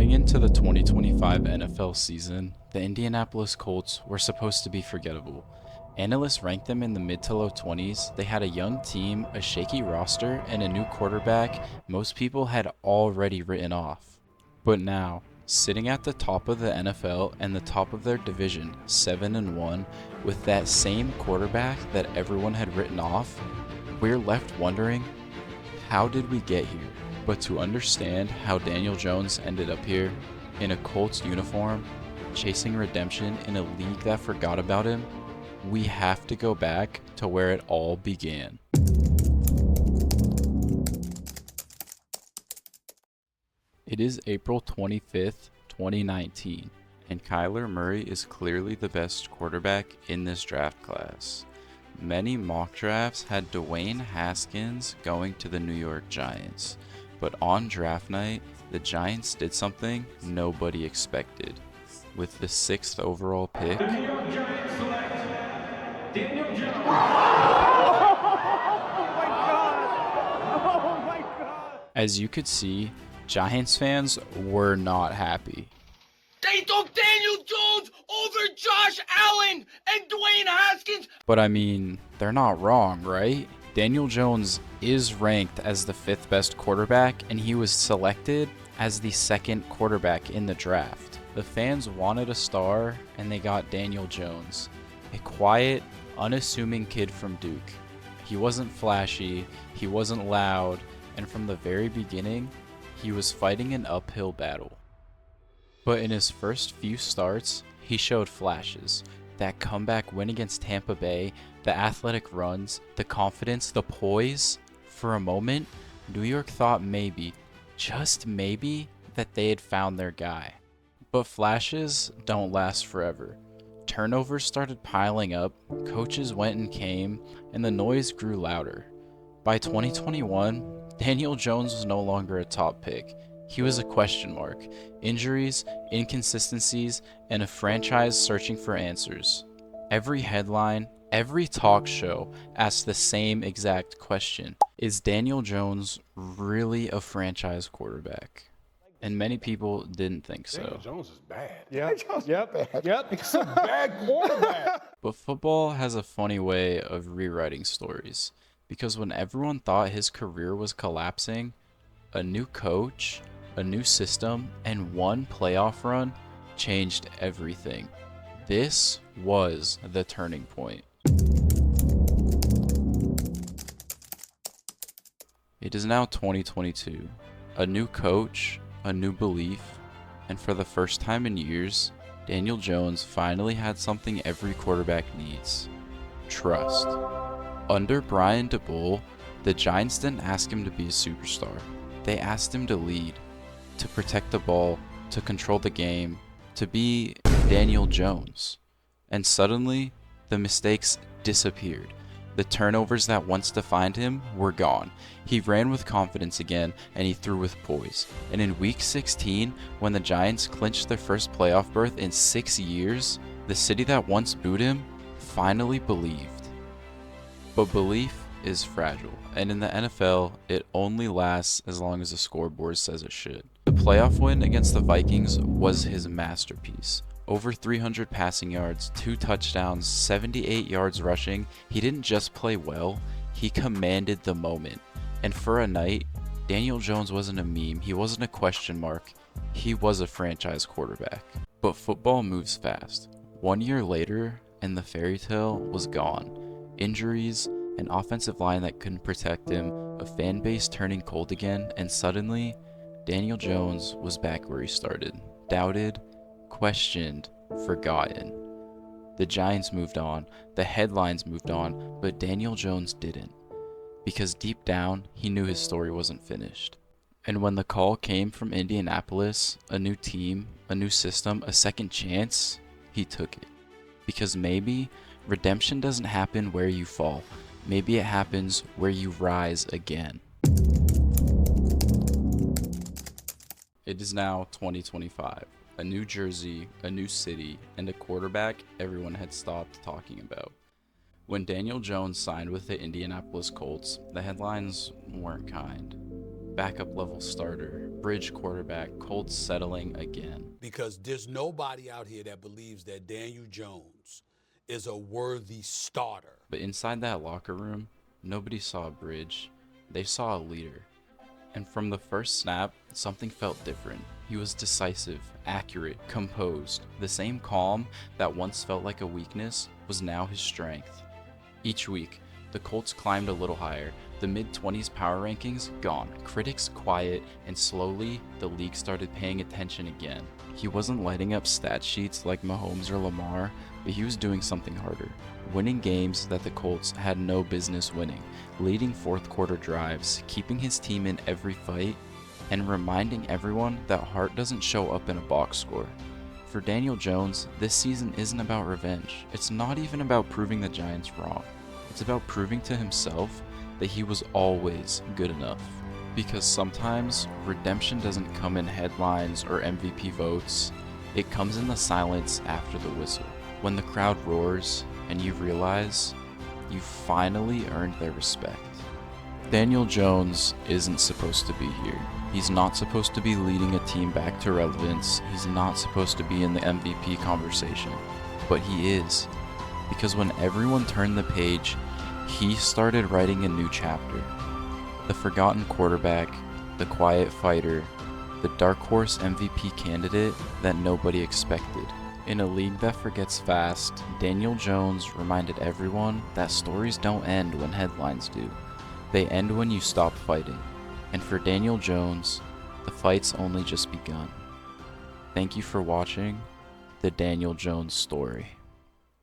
Coming into the 2025 NFL season, the Indianapolis Colts were supposed to be forgettable. Analysts ranked them in the mid to low 20s. They had a young team, a shaky roster, and a new quarterback most people had already written off. But now, sitting at the top of the NFL and the top of their division, 7-1, with that same quarterback that everyone had written off, we're left wondering, how did we get here? But to understand how Daniel Jones ended up here, in a Colts uniform, chasing redemption in a league that forgot about him, we have to go back to where it all began. It is April 25th, 2019, and Kyler Murray is clearly the best quarterback in this draft class. Many mock drafts had Dwayne Haskins going to the New York Giants, but on draft night, the Giants did something nobody expected. With the 6th overall pick, The New York Giants select Daniel Jones. Oh my God! as you could see, Giants fans were not happy. They took Daniel Jones over Josh Allen and Dwayne Haskins. But I mean, they're not wrong, right? Daniel Jones is ranked as the 5th best quarterback, and he was selected as the 2nd quarterback in the draft. The fans wanted a star, and they got Daniel Jones, a quiet, unassuming kid from Duke. He wasn't flashy, he wasn't loud, and from the very beginning, he was fighting an uphill battle. But in his first few starts, he showed flashes. That comeback win against Tampa Bay, the athletic runs, the confidence, the poise. For a moment, New York thought maybe, just maybe, that they had found their guy. But flashes don't last forever. Turnovers started piling up, coaches went and came, and the noise grew louder. By 2021, Daniel Jones was no longer a top pick. He was a question mark. Injuries, inconsistencies, and a franchise searching for answers. Every headline, every talk show asked the same exact question. Is Daniel Jones really a franchise quarterback? And many people didn't think Daniel so. Jones is bad. Yep. He's a bad quarterback. But football has a funny way of rewriting stories. Because when everyone thought his career was collapsing, a new coach, a new system, and one playoff run changed everything. This was the turning point. It is now 2022. A new coach, a new belief, and for the first time in years, Daniel Jones finally had something every quarterback needs: trust. Under Brian DeBull, the Giants didn't ask him to be a superstar. They asked him to lead, to protect the ball, to control the game, to be Daniel Jones. And suddenly, the mistakes disappeared. The turnovers that once defined him were gone. He ran with confidence again, and he threw with poise. And in Week 16, when the Giants clinched their first playoff berth in 6 years, the city that once booed him finally believed. But belief is fragile, and in the NFL, it only lasts as long as the scoreboard says it should. The playoff win against the Vikings was his masterpiece. Over 300 passing yards, 2 touchdowns, 78 yards rushing. He didn't just play well, he commanded the moment. And for a night, Daniel Jones wasn't a meme, he wasn't a question mark, he was a franchise quarterback. But football moves fast. 1 year later, and the fairy tale was gone. Injuries, an offensive line that couldn't protect him, a fan base turning cold again, and suddenly, Daniel Jones was back where he started. Doubted, questioned, forgotten. The Giants moved on, the headlines moved on, but Daniel Jones didn't. Because deep down, he knew his story wasn't finished. And when the call came from Indianapolis, a new team, a new system, a second chance, he took it. Because maybe redemption doesn't happen where you fall. Maybe it happens where you rise again. It is now 2025. A new jersey, a new city, and a quarterback everyone had stopped talking about. When Daniel Jones signed with the Indianapolis Colts, the headlines weren't kind. backup level starter, bridge quarterback, Colts settling again. Because there's nobody out here that believes that Daniel Jones is a worthy starter. But inside that locker room, nobody saw a bridge. They saw a leader. And from the first snap, something felt different. He was decisive, accurate, composed. The same calm that once felt like a weakness was now his strength. Each week, the Colts climbed a little higher. The mid-20s power rankings gone, critics quiet, and slowly the league started paying attention again. He wasn't lighting up stat sheets like Mahomes or Lamar, but he was doing something harder. Winning games that the Colts had no business winning, leading fourth quarter drives, keeping his team in every fight, and reminding everyone that heart doesn't show up in a box score. For Daniel Jones, this season isn't about revenge. It's not even about proving the Giants wrong. It's about proving to himself that he was always good enough. Because sometimes redemption doesn't come in headlines or MVP votes. It comes in the silence after the whistle. When the crowd roars and you realize you finally earned their respect. Daniel Jones isn't supposed to be here. He's not supposed to be leading a team back to relevance. He's not supposed to be in the MVP conversation. But he is. Because when everyone turned the page, he started writing a new chapter. The forgotten quarterback, the quiet fighter, the Darkhorse MVP candidate that nobody expected. In a league that forgets fast, Daniel Jones reminded everyone that stories don't end when headlines do. They end when you stop fighting. And for Daniel Jones, the fight's only just begun. Thank you for watching The Daniel Jones Story.